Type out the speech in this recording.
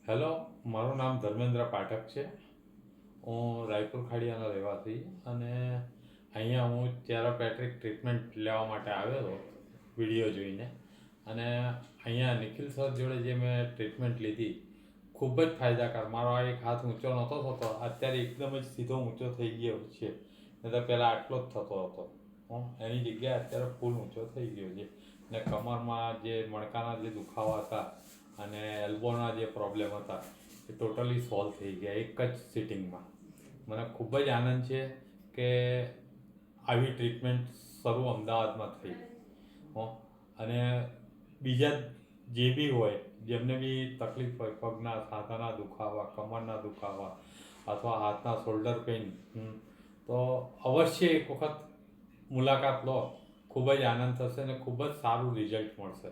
Hello, મારું નામ ધર્મેન્દ્ર પાઠક છે. હું રાયપુર ખાડિયાનો રહેવાસી અને અહીંયા હું થેરાપેટ્રિક ટ્રીટમેન્ટ લેવા માટે આવેલો વિડીયો જોઈને. અને અહીંયા નિખિલ સર જોડે જે મેં ટ્રીટમેન્ટ લીધી ખૂબ જ ફાયદાકાર. મારો આ એક હાથ ઊંચો નહોતો થતો, અત્યારે એકદમ જ સીધો ઊંચો થઈ ગયો છે. નહીં તો પહેલાં આટલો જ થતો હતો. એની જગ્યાએ અત્યારે ફૂલ ઊંચો થઈ ગયો છે. ને કમરમાં જે મણકાના જે દુખાવા હતા અને એલ્બોના જે પ્રોબ્લેમ હતા એ ટોટલી સોલ્વ થઈ ગયા એક જ સિટિંગમાં. મને ખૂબ જ આનંદ છે કે આવી ટ્રીટમેન્ટ શરૂ અમદાવાદમાં થઈ. અને બીજા જે બી હોય, જેમને બી તકલીફ હોય, પગના સાંધાના દુખાવા, કમરના દુખાવા અથવા હાથના શોલ્ડર પેઇન, તો અવશ્ય એક વખત મુલાકાત લો. ખૂબ જ આનંદ થશે અને ખૂબ જ સારું રિઝલ્ટ મળશે.